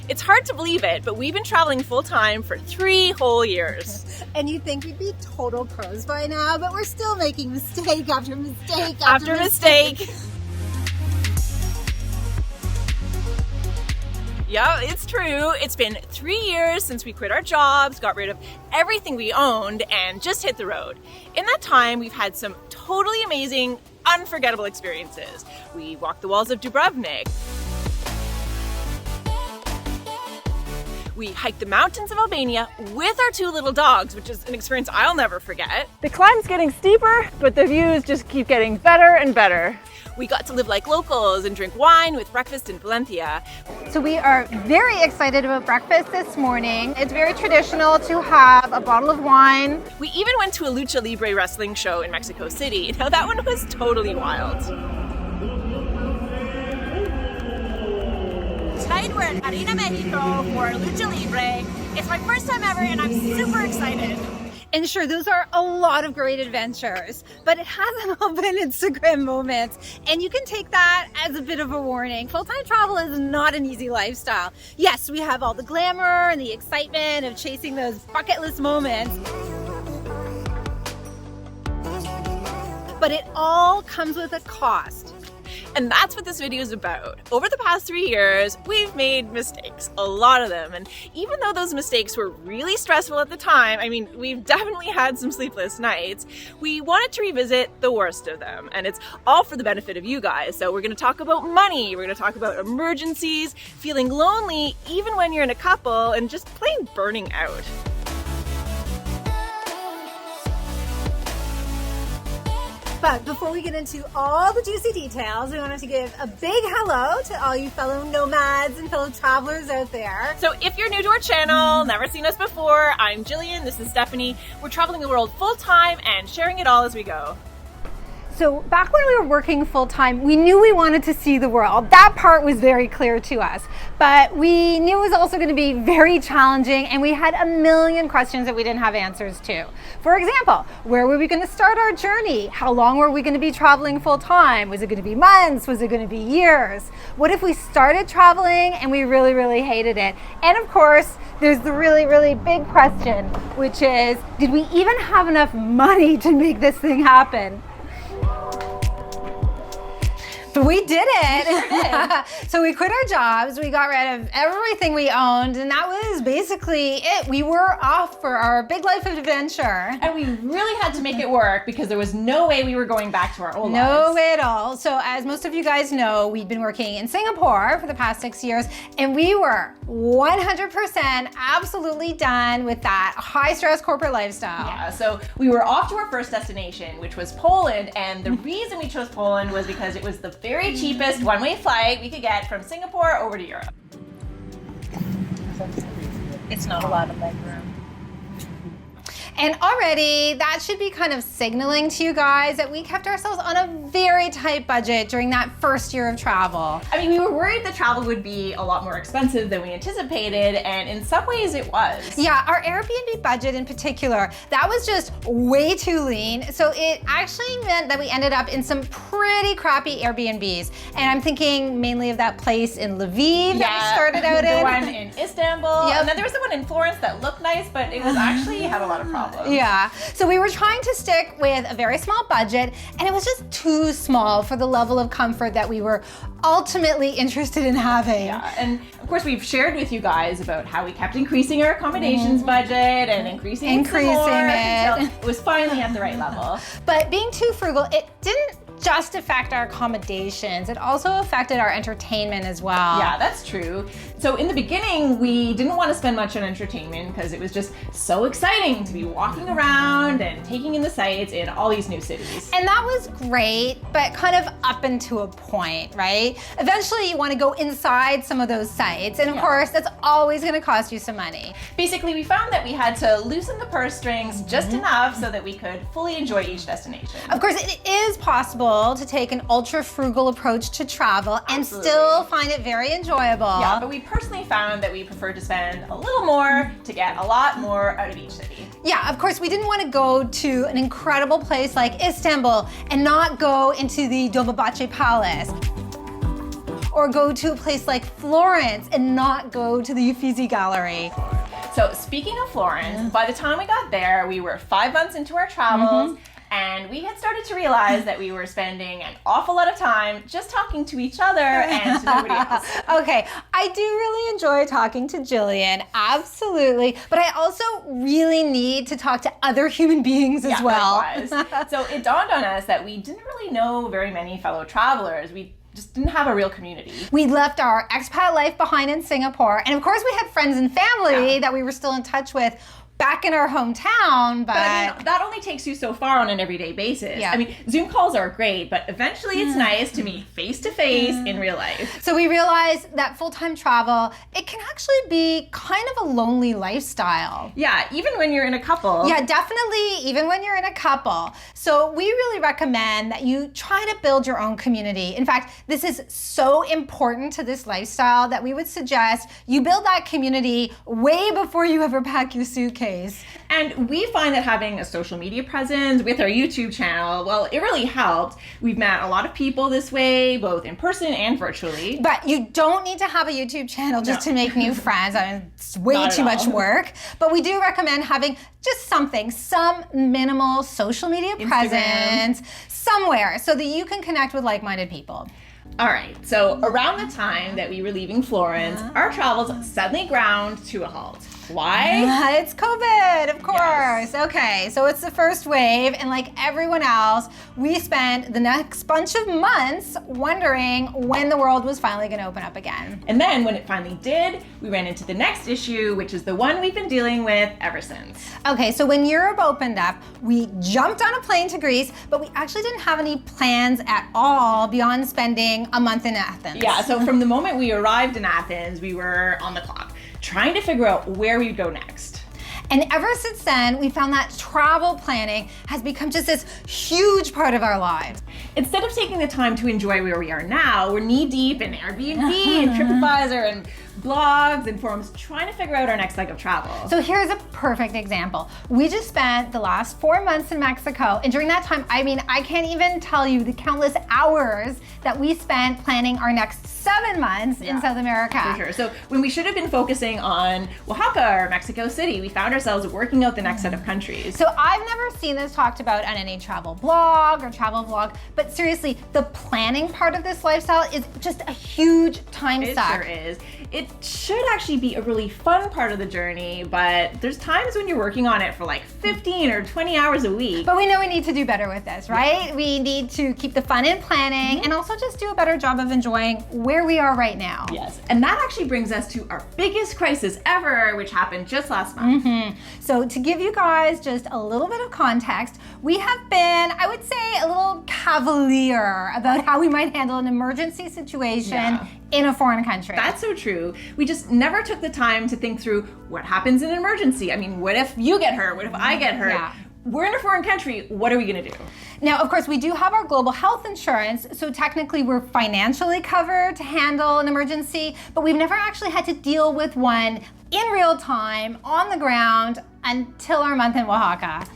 It's hard to believe it, but we've been traveling full-time for 3 whole years. And you'd think we'd be total pros by now, but we're still making mistake after mistake After mistake. Yeah, it's true. It's been 3 years since we quit our jobs, got rid of everything we owned, and just hit the road. In that time, we've had some totally amazing, unforgettable experiences. We walked the walls of Dubrovnik. We hiked the mountains of Albania with our 2 little dogs, which is an experience I'll never forget. The climb's getting steeper, but the views just keep getting better and better. We got to live like locals and drink wine with breakfast in Valencia. So we are very excited about breakfast this morning. It's very traditional to have a bottle of wine. We even went to a lucha libre wrestling show in Mexico City. Now that one was totally wild. Tonight we're at Arena Mexico for Lucha Libre. It's my first time ever and I'm super excited. And sure, those are a lot of great adventures, but it hasn't all been Instagram moments. And you can take that as a bit of a warning. Full-time travel is not an easy lifestyle. Yes, we have all the glamour and the excitement of chasing those bucket list moments, but it all comes with a cost. And that's what this video is about. Over the past 3 years, we've made mistakes, a lot of them. And even though those mistakes were really stressful at the time, I mean, we've definitely had some sleepless nights, we wanted to revisit the worst of them. And it's all for the benefit of you guys. So we're gonna talk about money, we're gonna talk about emergencies, feeling lonely even when you're in a couple, and just plain burning out. But before we get into all the juicy details, we wanted to give a big hello to all you fellow nomads and fellow travelers out there. So if you're new to our channel, never seen us before, I'm Gillian, this is Stephanie. We're traveling the world full time and sharing it all as we go. So back when we were working full-time, we knew we wanted to see the world. That part was very clear to us. But we knew it was also going to be very challenging, and we had a million questions that we didn't have answers to. For example, where were we going to start our journey? How long were we going to be traveling full-time? Was it going to be months? Was it going to be years? What if we started traveling and we really, really hated it? And of course, there's the really, really big question, which is, did we even have enough money to make this thing happen? But we did it. So we quit our jobs, we got rid of everything we owned, and that was basically it. We were off for our big life of adventure. And we really had to make it work because there was no way we were going back to our old lives. No way at all. So as most of you guys know, we'd been working in Singapore for the past 6 years, and we were 100% absolutely done with that high stress corporate lifestyle. Yeah, so we were off to our first destination, which was Poland, and the reason we chose Poland was because it was the very cheapest one-way flight we could get from Singapore over to Europe. It's not a lot of legroom. And already that should be kind of signaling to you guys that we kept ourselves on a very tight budget during that first year of travel. I mean, we were worried that travel would be a lot more expensive than we anticipated, and in some ways it was. Yeah, our Airbnb budget in particular, that was just way too lean. So it actually meant that we ended up in some pretty crappy Airbnbs. And I'm thinking mainly of that place in Lviv that we started out in. The one in Istanbul. Yep. And then there was the one in Florence that looked nice, but it was actually had a lot of problems. Yeah, so we were trying to stick with a very small budget, and it was just too small for the level of comfort that we were ultimately interested in having. Yeah, and of course we've shared with you guys about how we kept increasing our accommodations budget and increasing it until it was finally at the right level. But being too frugal, it didn't just affect our accommodations, it also affected our entertainment as well. Yeah, that's true. So in the beginning, we didn't want to spend much on entertainment because it was just so exciting to be walking around and taking in the sights in all these new cities. And that was great, but kind of up until a point, right? Eventually you want to go inside some of those sites, and of course that's always going to cost you some money. Basically, we found that we had to loosen the purse strings just enough so that we could fully enjoy each destination. Of course, it is possible to take an ultra frugal approach to travel and still find it very enjoyable. Yeah, but we personally found that we preferred to spend a little more to get a lot more out of each city. Yeah, of course, we didn't want to go to an incredible place like Istanbul and not go into the Dolmabahce Palace. or go to a place like Florence and not go to the Uffizi Gallery. So speaking of Florence, by the time we got there, we were 5 months into our travels, and we had started to realize that we were spending an awful lot of time just talking to each other and to nobody else. Okay, I do really enjoy talking to Gillian, absolutely, but I also really need to talk to other human beings as well. Likewise. So it dawned on us that we didn't really know very many fellow travelers. We just didn't have a real community. We left our expat life behind in Singapore, and of course we had friends and family that we were still in touch with back in our hometown, but I mean, that only takes you so far on an everyday basis. Yeah. I mean, Zoom calls are great, but eventually it's nice to meet face to face in real life. so we realized that full-time travel, it can actually be kind of a lonely lifestyle. Yeah, even when you're in a couple. Yeah, definitely, even when you're in a couple. So we really recommend that you try to build your own community. In fact, this is so important to this lifestyle that we would suggest you build that community way before you ever pack your suitcase. And we find that having a social media presence with our YouTube channel, well, it really helped. We've met a lot of people this way, both in person and virtually. But you don't need to have a YouTube channel just to make new friends. I mean, it's way Not too at much all. work. But we do recommend having just some minimal social media presence somewhere so that you can connect with like-minded people. All right, so around the time that we were leaving Florence, our travels suddenly ground to a halt. Why? It's COVID, of course. Yes. Okay, so it's the first wave, and like everyone else, we spent the next bunch of months wondering when the world was finally going to open up again. And then when it finally did, we ran into the next issue, which is the one we've been dealing with ever since. Okay, so when Europe opened up, we jumped on a plane to Greece, but we actually didn't have any plans at all beyond spending a month in Athens. Yeah, so from the moment we arrived in Athens, we were on the clock, trying to figure out where we'd go next. And ever since then, we found that travel planning has become just this huge part of our lives. Instead of taking the time to enjoy where we are now, we're knee-deep in Airbnb and TripAdvisor and blogs and forums trying to figure out our next leg of travel. So here's a perfect example. We just spent the last 4 months in Mexico, and during that time, I mean, I can't even tell you the countless hours that we spent planning our next 7 months in South America. For sure. So when we should have been focusing on Oaxaca or Mexico City, we found ourselves working out the next set of countries. So I've never seen this talked about on any travel blog or travel vlog, but seriously, the planning part of this lifestyle is just a huge time suck. It sure is. It should actually be a really fun part of the journey, but there's times when you're working on it for like 15 or 20 hours a week. But we know we need to do better with this, right? Yeah. We need to keep the fun in planning and also just do a better job of enjoying where we are right now. Yes, and that actually brings us to our biggest crisis ever, which happened just last month. So to give you guys just a little bit of context, we have been, I would say, a little cavalier about how we might handle an emergency situation in a foreign country. That's so true. We just never took the time to think through what happens in an emergency. I mean, what if you get hurt? What if I get hurt? Yeah. We're in a foreign country. What are we going to do? Now, of course, we do have our global health insurance, so technically we're financially covered to handle an emergency, but we've never actually had to deal with one in real time, on the ground, until our month in Oaxaca.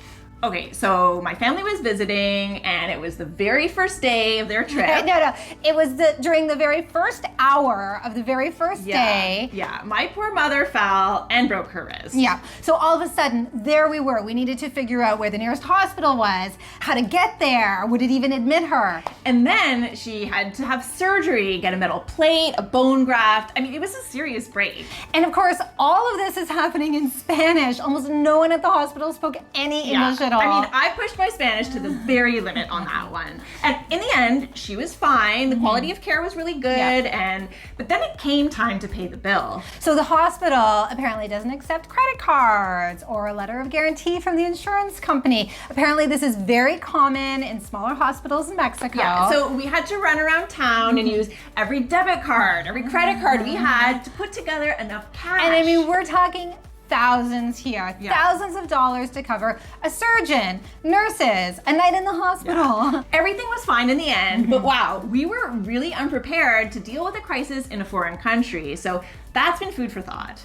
Okay, so my family was visiting, and it was the very first day of their trip. No, it was during the very first hour of the very first day. Yeah, my poor mother fell and broke her wrist. Yeah, so all of a sudden, there we were. We needed to figure out where the nearest hospital was, how to get there, would it even admit her? And then she had to have surgery, get a metal plate, a bone graft. I mean, it was a serious break. And of course, all of this is happening in Spanish. Almost no one at the hospital spoke any English at all. I mean, I pushed my Spanish to the very limit on that one. And in the end, she was fine. The quality of care was really good. But then it came time to pay the bill. So the hospital apparently doesn't accept credit cards or a letter of guarantee from the insurance company. Apparently this is very common in smaller hospitals in Mexico. Yeah, so we had to run around town and use every debit card, every credit card we had to put together enough cash. And I mean, we're talking thousands here, thousands of dollars to cover a surgeon, nurses, a night in the hospital. Yeah. Everything was fine in the end, but wow, we were really unprepared to deal with a crisis in a foreign country. So that's been food for thought.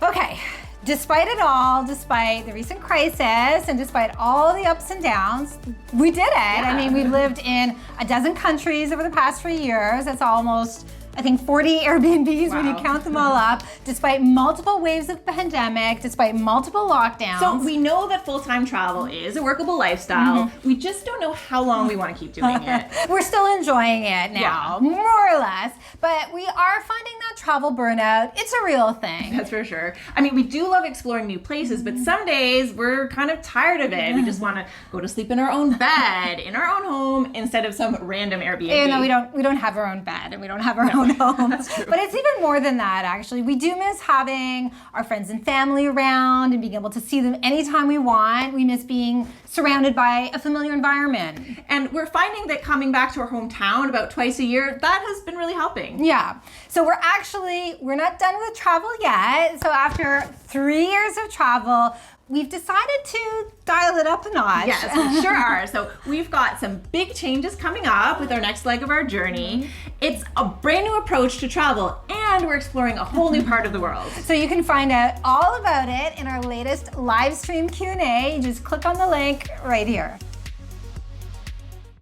Okay, despite it all, despite the recent crisis, and despite all the ups and downs, we did it. I mean, we've lived in a dozen countries over the past 3 years. That's almost I think 40 Airbnbs when you Wow. count them all up, despite multiple waves of the pandemic, despite multiple lockdowns. So we know that full-time travel is a workable lifestyle. We just don't know how long we want to keep doing it. We're still enjoying it now, more or less, but we are finding that travel burnout, it's a real thing. That's for sure. I mean, we do love exploring new places, but some days we're kind of tired of it. We just want to go to sleep in our own bed, in our own home, instead of some random Airbnb. You know, we don't have our own bed and we don't have our own home. But it's even more than that, actually. We do miss having our friends and family around and being able to see them anytime we want. We miss being surrounded by a familiar environment. And we're finding that coming back to our hometown about twice a year, that has been really helping. Yeah. So we're not done with travel yet. So after 3 years of travel, we've decided to dial it up a notch. Yes, we sure are. So we've got some big changes coming up with our next leg of our journey. It's a brand new approach to travel, and we're exploring a whole new part of the world. So you can find out all about it in our latest live stream Q&A. Just click on the link right here.